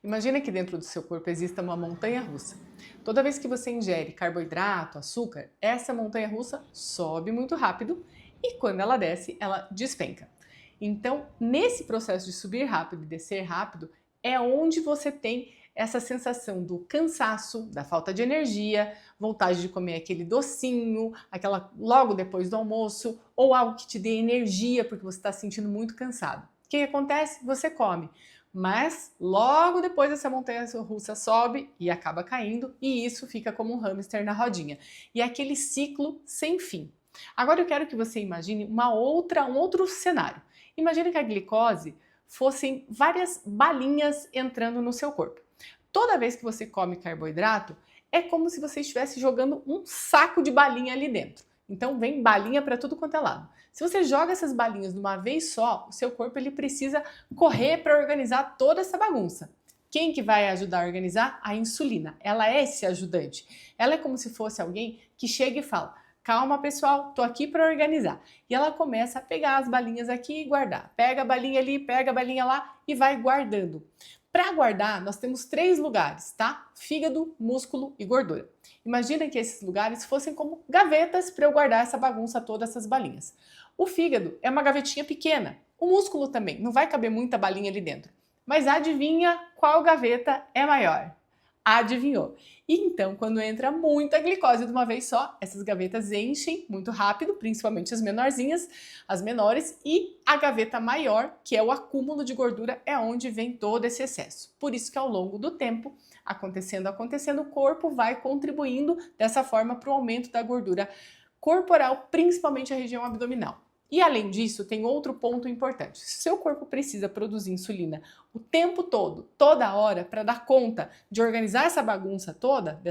Imagina que dentro do seu corpo exista uma montanha-russa. Toda vez que você ingere carboidrato, açúcar, essa montanha-russa sobe muito rápido e quando ela desce, ela despenca. Então, nesse processo de subir rápido e descer rápido, é onde você tem essa sensação do cansaço, da falta de energia, vontade de comer aquele docinho, aquela logo depois do almoço, ou algo que te dê energia porque você está se sentindo muito cansado. O que acontece? Você come. Mas logo depois essa montanha-russa sobe e acaba caindo, e isso fica como um hamster na rodinha. E é aquele ciclo sem fim. Agora eu quero que você imagine um outro cenário. Imagine que a glicose fossem várias balinhas entrando no seu corpo. Toda vez que você come carboidrato, é como se você estivesse jogando um saco de balinha ali dentro. Então vem balinha para tudo quanto é lado. Se você joga essas balinhas de uma vez só, o seu corpo ele precisa correr para organizar toda essa bagunça. Quem que vai ajudar a organizar? A insulina. Ela é esse ajudante. Ela é como se fosse alguém que chega e fala: calma pessoal, tô aqui para organizar. E ela começa a pegar as balinhas aqui e guardar. Pega a balinha ali, pega a balinha lá e vai guardando. Para guardar, nós temos 3 lugares, tá? Fígado, músculo e gordura. Imagina que esses lugares fossem como gavetas para eu guardar essa bagunça toda, essas balinhas. O fígado é uma gavetinha pequena. O músculo também, não vai caber muita balinha ali dentro. Mas adivinha qual gaveta é maior? Adivinhou. E então, quando entra muita glicose de uma vez só, essas gavetas enchem muito rápido, principalmente as menorzinhas, as menores, e a gaveta maior, que é o acúmulo de gordura, é onde vem todo esse excesso. Por isso que ao longo do tempo, acontecendo, o corpo vai contribuindo dessa forma para o aumento da gordura corporal, principalmente a região abdominal. E além disso, tem outro ponto importante. Se o seu corpo precisa produzir insulina o tempo todo, toda hora, para dar conta de organizar essa bagunça toda,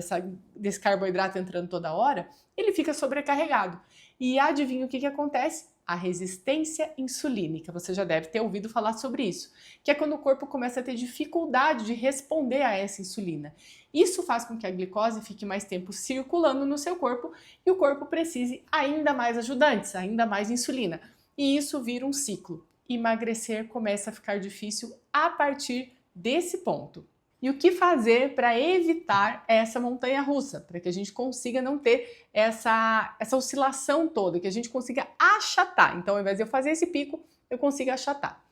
desse carboidrato entrando toda hora, ele fica sobrecarregado. E adivinha o que acontece? A resistência insulínica. Você já deve ter ouvido falar sobre isso, que é quando o corpo começa a ter dificuldade de responder a essa insulina. Isso faz com que a glicose fique mais tempo circulando no seu corpo e o corpo precise ainda mais ajudantes, ainda mais insulina. E isso vira um ciclo. Emagrecer começa a ficar difícil a partir desse ponto. E o que fazer para evitar essa montanha-russa? Para que a gente consiga não ter essa oscilação toda, que a gente consiga achatar. Então, ao invés de eu fazer esse pico, eu consigo achatar.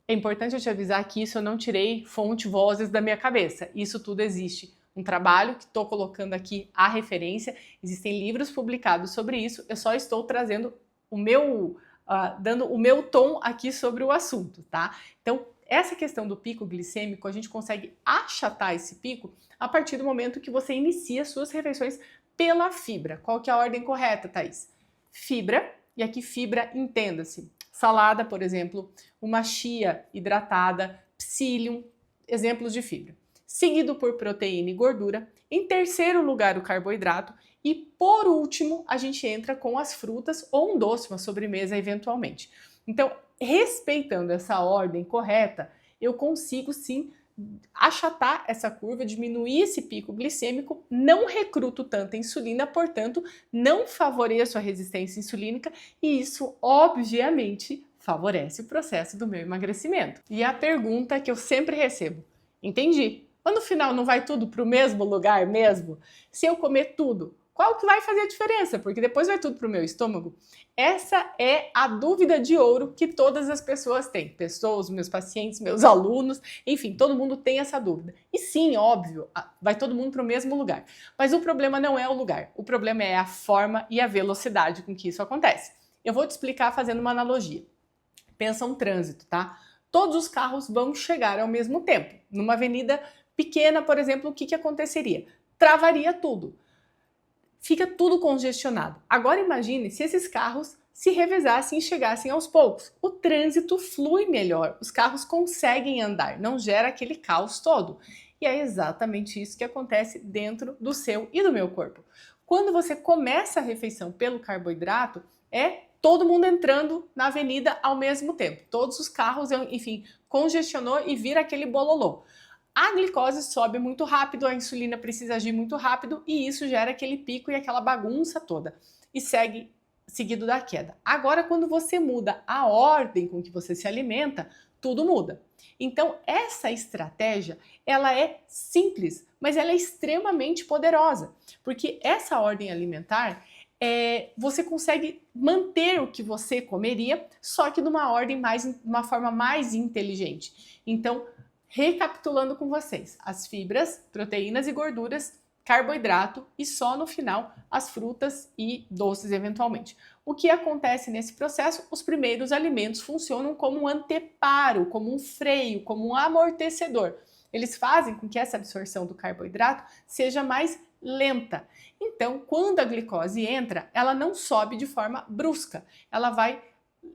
É importante eu te avisar que isso eu não tirei fonte vozes da minha cabeça. Isso tudo existe. Um trabalho que estou colocando aqui a referência. Existem livros publicados sobre isso. Eu só estou trazendo dando o meu tom aqui sobre o assunto, tá? Então, essa questão do pico glicêmico, a gente consegue achatar esse pico a partir do momento que você inicia suas refeições pela fibra. Qual que é a ordem correta, Thaís? Fibra, e aqui fibra, entenda-se. Salada, por exemplo, uma chia hidratada, psyllium, exemplos de fibra. Seguido por proteína e gordura. Em terceiro lugar, o carboidrato. E por último, a gente entra com as frutas ou um doce, uma sobremesa eventualmente. Então, respeitando essa ordem correta, eu consigo sim achatar essa curva, diminuir esse pico glicêmico, não recruto tanta insulina, portanto, não favoreço a resistência insulínica e isso, obviamente, favorece o processo do meu emagrecimento. E a pergunta que eu sempre recebo: entendi, mas no final não vai tudo para o mesmo lugar mesmo? Se eu comer tudo, qual que vai fazer a diferença? Porque depois vai tudo para o meu estômago? Essa é a dúvida de ouro que todas as pessoas têm. Pessoas, meus pacientes, meus alunos, enfim, todo mundo tem essa dúvida. E sim, óbvio, vai todo mundo para o mesmo lugar. Mas o problema não é o lugar. O problema é a forma e a velocidade com que isso acontece. Eu vou te explicar fazendo uma analogia. Pensa um trânsito, tá? Todos os carros vão chegar ao mesmo tempo. Numa avenida pequena, por exemplo, o que aconteceria? Travaria tudo. Fica tudo congestionado. Agora imagine se esses carros se revezassem e chegassem aos poucos. O trânsito flui melhor, os carros conseguem andar, não gera aquele caos todo. E é exatamente isso que acontece dentro do seu e do meu corpo. Quando você começa a refeição pelo carboidrato, é todo mundo entrando na avenida ao mesmo tempo. Todos os carros, enfim, congestionou e vira aquele bololô. A glicose sobe muito rápido, a insulina precisa agir muito rápido e isso gera aquele pico e aquela bagunça toda. E segue seguido da queda. Agora, quando você muda a ordem com que você se alimenta, tudo muda. Então, essa estratégia, ela é simples, mas ela é extremamente poderosa, porque essa ordem alimentar, você consegue manter o que você comeria, só que de uma forma mais inteligente. Então, recapitulando com vocês, as fibras, proteínas e gorduras, carboidrato e só no final as frutas e doces eventualmente. O que acontece nesse processo? Os primeiros alimentos funcionam como um anteparo, como um freio, como um amortecedor. Eles fazem com que essa absorção do carboidrato seja mais lenta. Então, quando a glicose entra, ela não sobe de forma brusca, ela vai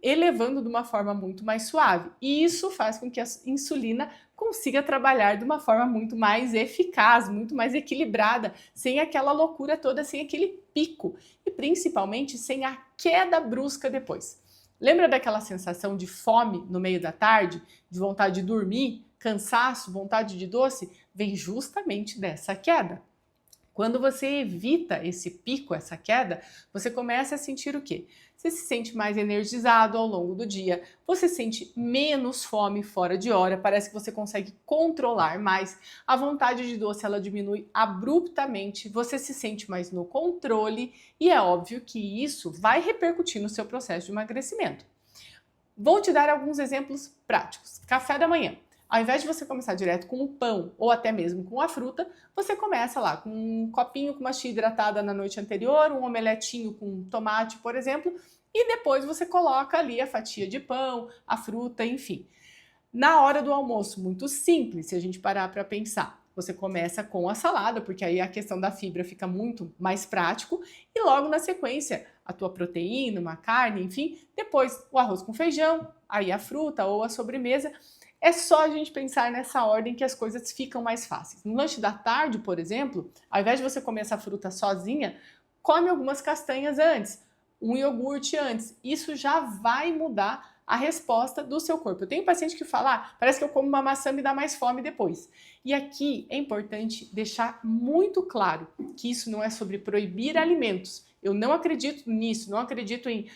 elevando de uma forma muito mais suave. E isso faz com que a insulina consiga trabalhar de uma forma muito mais eficaz, muito mais equilibrada, sem aquela loucura toda, sem aquele pico e principalmente sem a queda brusca depois. Lembra daquela sensação de fome no meio da tarde, de vontade de dormir, cansaço, vontade de doce? Vem justamente dessa queda. Quando você evita esse pico, essa queda, você começa a sentir o quê? Você se sente mais energizado ao longo do dia, você sente menos fome fora de hora, parece que você consegue controlar mais, a vontade de doce ela diminui abruptamente, você se sente mais no controle e é óbvio que isso vai repercutir no seu processo de emagrecimento. Vou te dar alguns exemplos práticos. Café da manhã. Ao invés de você começar direto com o pão ou até mesmo com a fruta, você começa lá com um copinho com uma chia hidratada na noite anterior, um omeletinho com tomate, por exemplo, e depois você coloca ali a fatia de pão, a fruta, enfim. Na hora do almoço, muito simples, se a gente parar para pensar. Você começa com a salada, porque aí a questão da fibra fica muito mais prático, e logo na sequência, a tua proteína, uma carne, enfim, depois o arroz com feijão, aí a fruta ou a sobremesa. É só a gente pensar nessa ordem que as coisas ficam mais fáceis. No lanche da tarde, por exemplo, ao invés de você comer essa fruta sozinha, come algumas castanhas antes, um iogurte antes. Isso já vai mudar a resposta do seu corpo. Eu tenho paciente que fala, parece que eu como uma maçã e me dá mais fome depois. E aqui é importante deixar muito claro que isso não é sobre proibir alimentos. Eu não acredito nisso, não acredito em,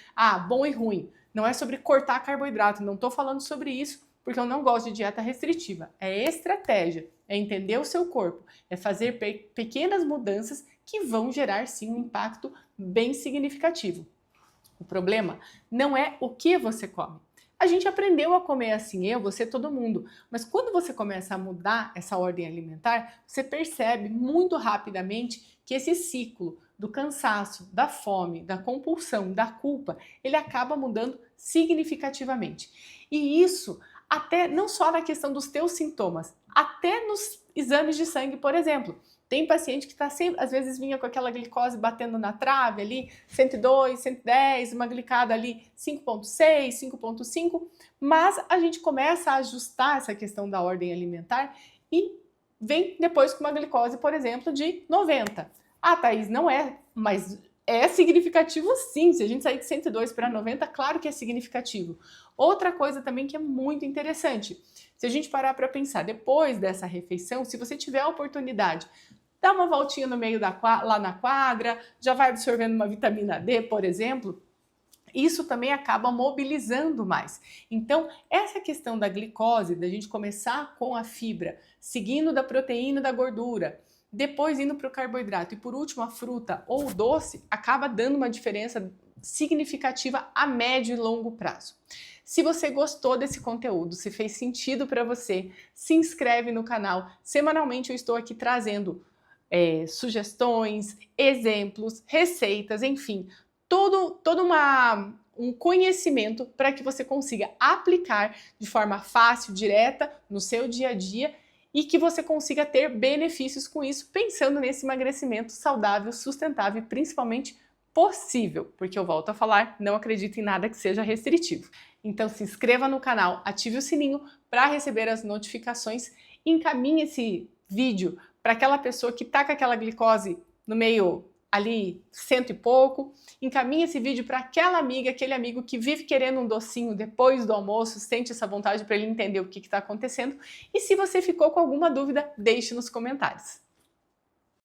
bom e ruim. Não é sobre cortar carboidrato, não estou falando sobre isso, porque eu não gosto de dieta restritiva. É estratégia, é entender o seu corpo, é fazer pequenas mudanças que vão gerar sim um impacto bem significativo. O problema não é o que você come. A gente aprendeu a comer assim, você, todo mundo. Mas quando você começa a mudar essa ordem alimentar, você percebe muito rapidamente que esse ciclo do cansaço, da fome, da compulsão, da culpa, ele acaba mudando significativamente. E isso até não só na questão dos teus sintomas, até nos exames de sangue, por exemplo. Tem paciente que está sempre, às vezes vinha com aquela glicose batendo na trave ali, 102, 110, uma glicada ali 5,6, 5,5, mas a gente começa a ajustar essa questão da ordem alimentar e vem depois com uma glicose, por exemplo, de 90. Thaís, não é, mas é significativo sim, se a gente sair de 102 para 90, claro que é significativo. Outra coisa também que é muito interessante, se a gente parar para pensar, depois dessa refeição, se você tiver a oportunidade, dá uma voltinha no meio lá na quadra, já vai absorvendo uma vitamina D, por exemplo, isso também acaba mobilizando mais. Então, essa questão da glicose, da gente começar com a fibra, seguindo da proteína e da gordura, depois indo para o carboidrato e por último a fruta ou o doce, acaba dando uma diferença significativa a médio e longo prazo. Se você gostou desse conteúdo, se fez sentido para você, se inscreve no canal. Semanalmente eu estou aqui trazendo sugestões, exemplos, receitas, enfim, todo um conhecimento para que você consiga aplicar de forma fácil, direta, no seu dia a dia e que você consiga ter benefícios com isso, pensando nesse emagrecimento saudável, sustentável e principalmente possível, porque eu volto a falar, não acredito em nada que seja restritivo. Então se inscreva no canal, ative o sininho para receber as notificações e encaminhe esse vídeo para aquela pessoa que está com aquela glicose no meio ali, 100 e pouco, encaminhe esse vídeo para aquela amiga, aquele amigo que vive querendo um docinho depois do almoço, sente essa vontade para ele entender o que está acontecendo. E se você ficou com alguma dúvida, deixe nos comentários.